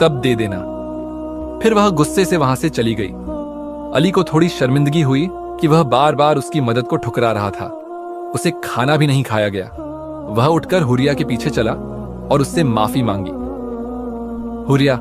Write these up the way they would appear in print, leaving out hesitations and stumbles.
तब दे देना। फिर वह गुस्से से वहां से चली गई। अली को थोड़ी शर्मिंदगी हुई कि वह बार बार उसकी मदद को ठुकरा रहा था। उसे खाना भी नहीं खाया गया। वह उठकर हुरिया के पीछे चला और उससे माफी मांगी। हुरिया,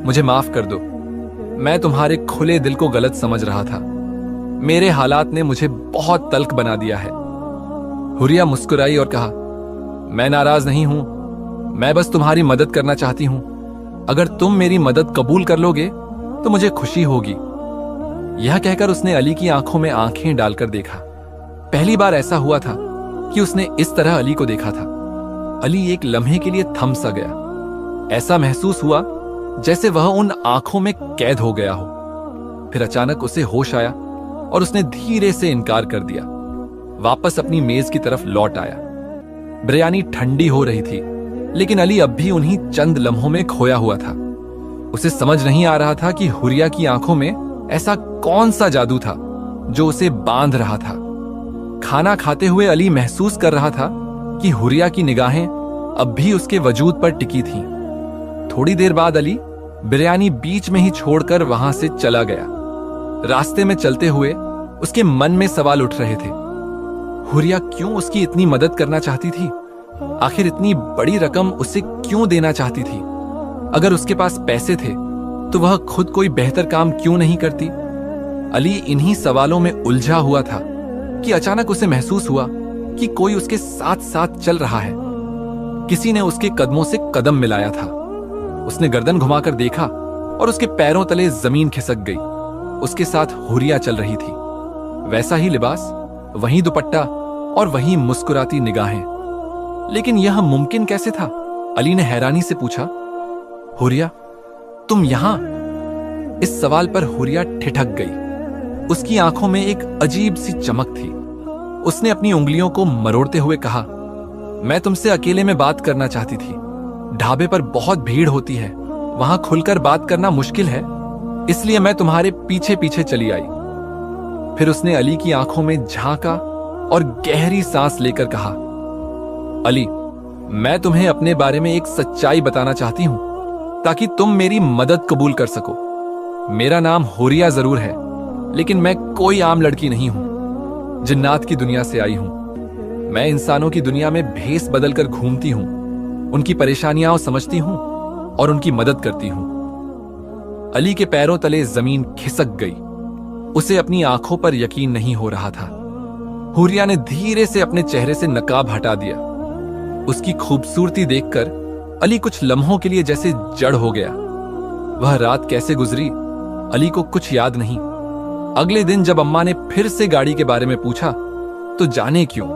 मुझे माफ कर दो। मैं तुम्हारे खुले दिल को गलत समझ रहा था। मेरे हालात ने मुझे बहुत तल्ख बना दिया है। हुरिया मुस्कुराई और कहा, मैं नाराज नहीं हूं। मैं बस तुम्हारी मदद करना चाहती हूं। अगर तुम मेरी मदद कबूल कर लोगे तो मुझे खुशी होगी। यह कहकर उसने अली की आंखों में आंखें डालकर देखा। पहली बार ऐसा हुआ था कि उसने इस तरह अली को देखा था। अली एक लम्हे के लिए थम सा गया। ऐसा महसूस हुआ जैसे वह उन आंखों में कैद हो गया हो। फिर अचानक उसे होश आया और उसने धीरे से इनकार कर दिया। वापस अपनी मेज की तरफ लौट आया। बिरयानी ठंडी हो रही थी, लेकिन अली अब भी उन्हीं चंद लम्हों में खोया हुआ था। उसे समझ नहीं आ रहा था कि हुरिया की आंखों में ऐसा कौन सा जादू था जो उसे बांध रहा था। खाना खाते हुए अली महसूस कर रहा था कि हुरिया की निगाहें अब भी उसके वजूद पर टिकी थीं। थोड़ी देर बाद अली बिरयानी बीच में ही छोड़कर वहां से चला गया। रास्ते में चलते हुए उसके मन में सवाल उठ रहे थे। हुरिया क्यों उसकी इतनी मदद करना चाहती थी? आखिर इतनी बड़ी रकम उसे क्यों देना चाहती थी? अगर उसके पास पैसे थे तो वह खुद कोई बेहतर काम क्यों नहीं करती? अली इन्हीं सवालों में उलझा हुआ था कि अचानक उसे महसूस हुआ कि कोई उसके साथ साथ चल रहा है। किसी ने उसके कदमों से कदम मिलाया था। उसने गर्दन घुमाकर देखा और उसके पैरों तले जमीन खिसक गई। उसके साथ हुरिया चल रही थी। वैसा ही लिबास, वही दुपट्टा और वही मुस्कुराती निगाहें। लेकिन यह मुमकिन कैसे था? अली ने हैरानी से पूछा, हुरिया, तुम यहां? इस सवाल पर हुरिया ठिठक गई। उसकी आंखों में एक अजीब सी चमक थी। उसने अपनी उंगलियों को मरोड़ते हुए कहा, मैं तुमसे अकेले में बात करना चाहती थी। ढाबे पर बहुत भीड़ होती है, वहां खुलकर बात करना मुश्किल है, इसलिए मैं तुम्हारे पीछे पीछे चली आई। फिर उसने अली की आंखों में झांका और गहरी सांस लेकर कहा, अली, मैं तुम्हें अपने बारे में एक सच्चाई बताना चाहती हूं ताकि तुम मेरी मदद कबूल कर सको। मेरा नाम हुरिया जरूर है, लेकिन मैं कोई आम लड़की नहीं हूं। जिन्नात की दुनिया से आई हूं। मैं इंसानों की दुनिया में भेस बदलकर घूमती हूं, उनकी परेशानियां समझती हूं और उनकी मदद करती हूं। अली के पैरों तले जमीन खिसक गई। उसे अपनी आंखों पर यकीन नहीं हो रहा था। हुरिया ने धीरे से अपने चेहरे से नकाब हटा दिया। उसकी खूबसूरती देखकर अली कुछ लम्हों के लिए जैसे जड़ हो गया। वह रात कैसे गुजरी, अली को कुछ याद नहीं। अगले दिन जब अम्मा ने फिर से गाड़ी के बारे में पूछा तो जाने क्यों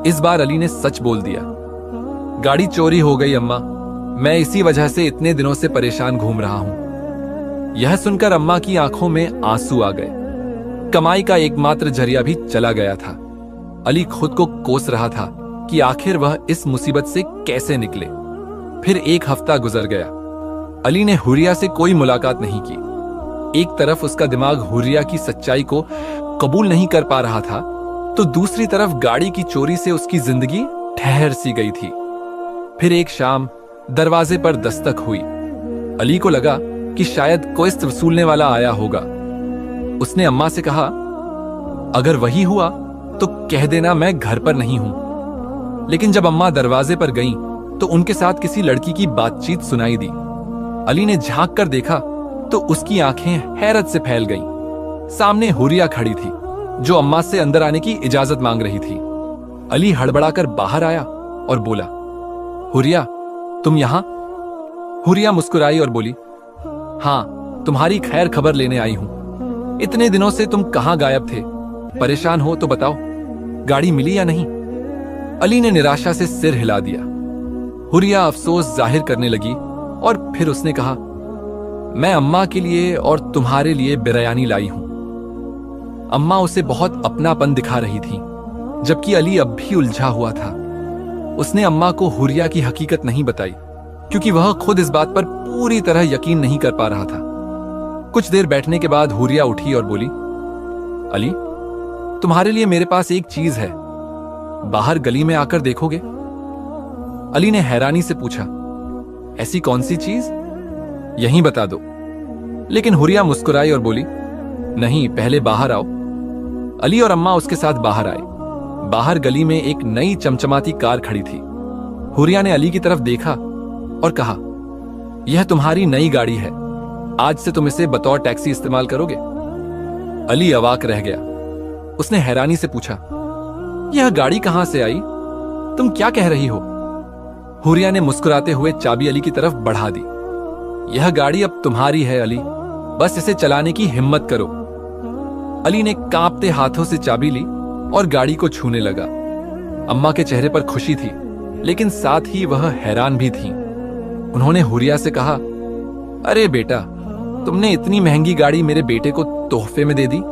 इस बार अली ने सच बोल दिया। गाड़ी चोरी हो गई अम्मा, मैं इसी वजह से इतने दिनों से परेशान घूम रहा हूं। यह सुनकर अम्मा की आंखों में आंसू आ गए। कमाई का एकमात्र जरिया भी चला गया था। अली खुद को कोस रहा था कि आखिर वह इस मुसीबत से कैसे निकले। फिर एक हफ्ता गुजर गया। अली ने हुरिया से कोई मुलाकात नहीं की। एक तरफ उसका दिमाग हुरिया की सच्चाई को कबूल नहीं कर पा रहा था, तो दूसरी तरफ गाड़ी की चोरी से उसकी जिंदगी ठहर सी गई थी। फिर एक शाम दरवाजे पर दस्तक हुई। अली को लगा कि शायद किस्त वसूलने वाला आया होगा। उसने अम्मा से कहा, अगर वही हुआ तो कह देना मैं घर पर नहीं हूं। लेकिन जब अम्मा दरवाजे पर गईं, तो उनके साथ किसी लड़की की बातचीत सुनाई दी। अली ने झांक कर देखा तो उसकी आंखें हैरत से फैल गईं। सामने हुरिया खड़ी थी, जो अम्मा से अंदर आने की इजाजत मांग रही थी। अली हड़बड़ाकर बाहर आया और बोला, हुरिया, तुम यहां? हुरिया मुस्कुराई और बोली, हां, तुम्हारी खैर खबर लेने आई हूं। इतने दिनों से तुम कहां गायब थे? परेशान हो तो बताओ, गाड़ी मिली या नहीं? अली ने निराशा से सिर हिला दिया। हुरिया अफसोस जाहिर करने लगी और फिर उसने कहा, मैं अम्मा के लिए और तुम्हारे लिए बिरयानी लाई हूं। अम्मा उसे बहुत अपनापन दिखा रही थी, जबकि अली अब भी उलझा हुआ था। उसने अम्मा को हुरिया की हकीकत नहीं बताई, क्योंकि वह खुद इस बात पर पूरी तरह यकीन नहीं कर पा रहा था। कुछ देर बैठने के बाद हुरिया उठी और बोली, अली, तुम्हारे लिए मेरे पास एक चीज है, बाहर गली में आकर देखोगे? अली ने हैरानी से पूछा, ऐसी कौन सी चीज? यहीं बता दो। लेकिन हुरिया मुस्कुराई और बोली, नहीं, पहले बाहर आओ। अली और अम्मा उसके साथ बाहर आए। बाहर गली में एक नई चमचमाती कार खड़ी थी। हुरिया ने अली की तरफ देखा और कहा, यह तुम्हारी नई गाड़ी है, आज से तुम इसे बतौर टैक्सी इस्तेमाल करोगे। अली अवाक रह गया। उसने हैरानी से पूछा, यह गाड़ी कहां से आई? तुम क्या कह रही हो? हुरिया ने मुस्कुराते हुए चाबी अली की तरफ बढ़ा दी। यह गाड़ी अब तुम्हारी है अली, बस इसे चलाने की हिम्मत करो। अली ने कांपते हाथों से चाबी ली और गाड़ी को छूने लगा। अम्मा के चेहरे पर खुशी थी, लेकिन साथ ही वह हैरान भी थी। उन्होंने हुरिया से कहा, अरे बेटा, तुमने इतनी महंगी गाड़ी मेरे बेटे को तोहफे में दे दी।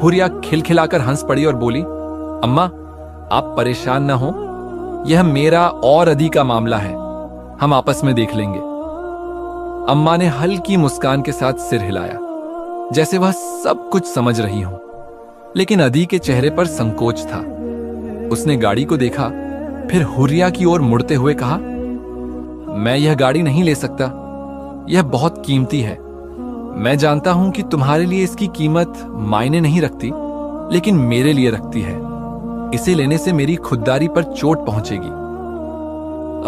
हुरिया खिलखिलाकर हंस पड़ी और बोली, अम्मा, आप परेशान ना हो, यह मेरा और अदी का मामला है, हम आपस में देख लेंगे। अम्मा ने हल्की मुस्कान के साथ सिर हिलाया, जैसे वह सब कुछ समझ रही हो। लेकिन अदी के चेहरे पर संकोच था। उसने गाड़ी को देखा, फिर हुरिया की ओर मुड़ते हुए कहा, मैं यह गाड़ी नहीं ले सकता, यह बहुत कीमती है। मैं जानता हूं कि तुम्हारे लिए इसकी कीमत मायने नहीं रखती, लेकिन मेरे लिए रखती है। इसे लेने से मेरी खुददारी पर चोट पहुंचेगी।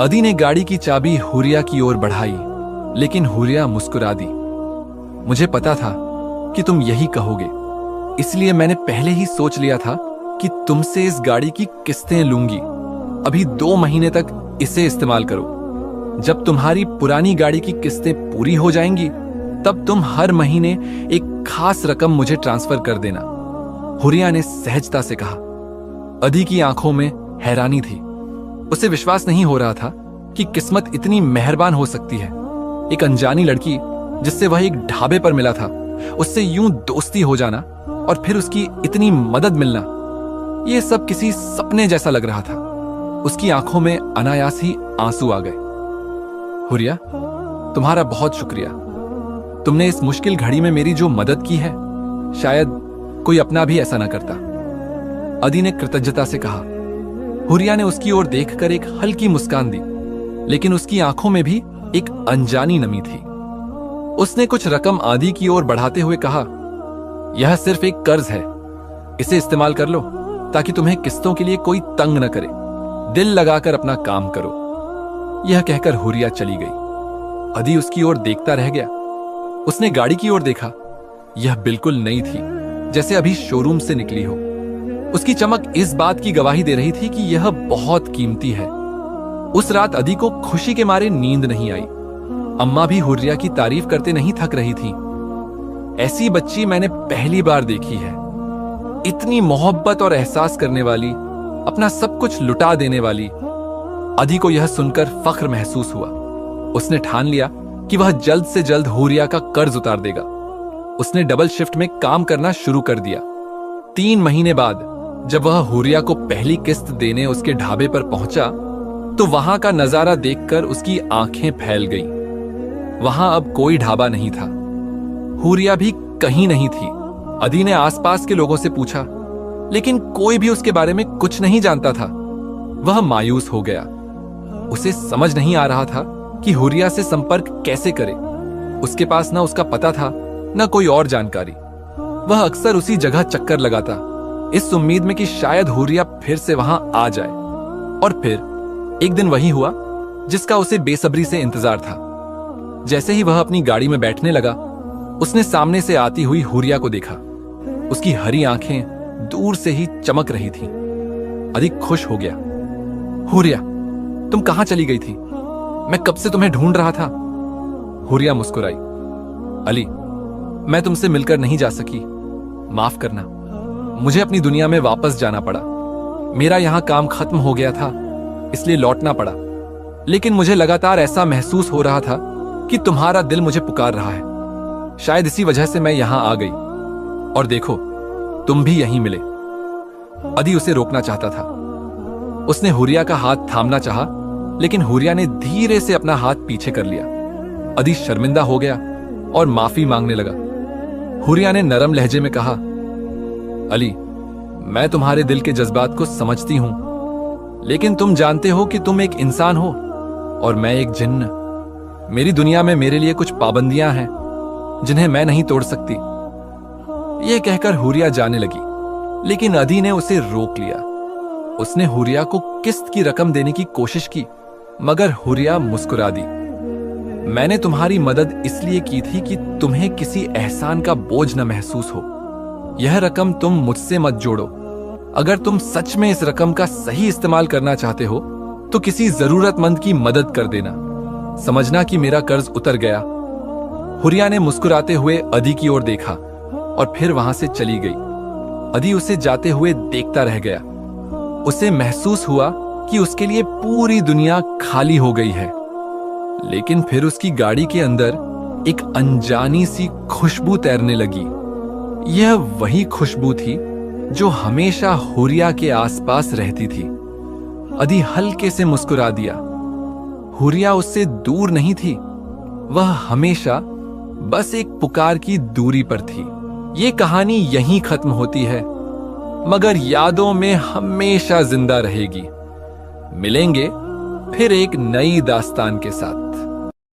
अदी ने गाड़ी की चाबी हुरिया की ओर बढ़ाई, लेकिन हुरिया मुस्कुरा दी। मुझे पता था कि तुम यही कहोगे, इसलिए मैंने पहले ही सोच लिया था कि तुमसे इस गाड़ी की किस्तें लूंगी। अभी 2 महीने तक इसे इस्तेमाल करो। जब तुम्हारी पुरानी गाड़ी की किस्तें पूरी हो जाएंगी, तब तुम हर महीने एक खास रकम मुझे ट्रांसफर कर देना। हुरिया ने सहजता से कहा। अदी की आंखों में हैरानी थी। उसे विश्वास नहीं हो रहा था कि किस्मत इतनी मेहरबान हो सकती है। एक अनजानी लड़की जिससे वह एक ढाबे पर मिला था, उससे यूं दोस्ती हो जाना और फिर उसकी इतनी मदद मिलना, यह सब किसी सपने जैसा लग रहा था। उसकी आंखों में अनायास ही आंसू आ गए। हुरिया, तुम्हारा बहुत शुक्रिया। तुमने इस मुश्किल घड़ी में मेरी जो मदद की है, शायद कोई अपना भी ऐसा ना करता। अदी ने कृतज्ञता से कहा। हुरिया ने उसकी ओर देखकर एक हल्की मुस्कान दी, लेकिन उसकी आंखों में भी एक अनजानी नमी थी। उसने कुछ रकम आदि की ओर बढ़ाते हुए कहा, यह सिर्फ एक कर्ज है, इसे इस्तेमाल कर लो ताकि तुम्हें किस्तों के लिए कोई तंग न करे। दिल लगाकर अपना काम करो। यह कहकर हुरिया चली गई। अदी उसकी ओर देखता रह गया। उसने गाड़ी की ओर देखा। यह बिल्कुल नई थी, जैसे अभी शोरूम से निकली हो। उसकी चमक इस बात की गवाही दे रही थी कि यह बहुत कीमती है। उस रात अदी को खुशी के मारे नींद नहीं आई। अम्मा भी हुरिया की तारीफ करते नहीं थक रही थी। ऐसी बच्ची मैंने पहली बार देखी है, इतनी मोहब्बत और एहसास करने वाली, अपना सब कुछ लुटा देने वाली। अदी को यह सुनकर फख्र महसूस हुआ। उसने ठान लिया कि वह जल्द से जल्द हुरिया का कर्ज उतार देगा। उसने डबल शिफ्ट में काम करना शुरू कर दिया। 3 महीने बाद जब वह हुरिया को पहली किस्त देने उसके ढाबे पर पहुंचा, तो वहां का नजारा देखकर उसकी आंखें फैल गईं। वहां अब कोई ढाबा नहीं था। हुरिया भी कहीं नहीं थी। अदी ने आसपास के लोगों से पूछा, लेकिन कोई भी उसके बारे में कुछ नहीं जानता था। वह मायूस हो गया। उसे समझ नहीं आ रहा था कि हुरिया से संपर्क कैसे करे। उसके पास न उसका पता था, न कोई और जानकारी। वह अक्सर उसी जगह चक्कर लगाता, इस उम्मीद में कि शायद हुरिया फिर से वहां आ जाए। और फिर एक दिन वही हुआ जिसका उसे बेसब्री से इंतजार था। जैसे ही वह अपनी गाड़ी में बैठने लगा, उसने सामने से आती हुई हुरिया को देखा। उसकी हरी आंखें दूर से ही चमक रही थीं। अधिक खुश हो गया। हुरिया, तुम कहां चली गई थी? मैं कब से तुम्हें ढूंढ रहा था। हुरिया मुस्कुराई। अली, मैं तुमसे मिलकर नहीं जा सकी, माफ करना। मुझे अपनी दुनिया में वापस जाना पड़ा। मेरा यहां काम खत्म हो गया था, इसलिए लौटना पड़ा। लेकिन मुझे लगातार ऐसा महसूस हो रहा था कि तुम्हारा दिल मुझे पुकार रहा है। शायद इसी वजह से मैं यहां आ गई। और देखो, तुम भी यहीं मिले। अदी उसे रोकना चाहता था। उसने हुरिया का हाथ थामना चाहा, लेकिन हुरिया ने धीरे से अपना हाथ पीछे कर लिया। अदी शर्मिंदा हो गया और माफी मांगने लगा। हुरिया ने नरम लहजे में कहा, अली, मैं तुम्हारे दिल के जज्बात को समझती हूं, लेकिन तुम जानते हो कि तुम एक इंसान हो और मैं एक जिन्न। मेरी दुनिया में मेरे लिए कुछ पाबंदियां हैं जिन्हें मैं नहीं तोड़ सकती। यह कहकर हुरिया जाने लगी, लेकिन अदी ने उसे रोक लिया। उसने हुरिया को किस्त की रकम देने की कोशिश की, मगर हुरिया मुस्कुरा दी। मैंने तुम्हारी मदद इसलिए की थी कि तुम्हें किसी एहसान का बोझ न महसूस हो। यह रकम तुम मुझसे मत जोड़ो। अगर तुम सच में इस रकम का सही इस्तेमाल करना चाहते हो तो किसी जरूरतमंद की मदद कर देना। समझना कि मेरा कर्ज उतर गया। हुरिया ने मुस्कुराते हुए अदी की ओर देखा और फिर वहां से चली गई। अदी उसे जाते हुए देखता रह गया। उसे महसूस हुआ कि उसके लिए पूरी दुनिया खाली हो गई है। लेकिन फिर उसकी गाड़ी के अंदर एक अनजानी सी खुशबू तैरने लगी। यह वही खुशबू थी जो हमेशा हुरिया के आसपास रहती थी। अदी हल्के से मुस्कुरा दिया। हुरिया उससे दूर नहीं थी, वह हमेशा बस एक पुकार की दूरी पर थी। ये कहानी यहीं खत्म होती है, मगर यादों में हमेशा जिंदा रहेगी। मिलेंगे फिर एक नई दास्तान के साथ।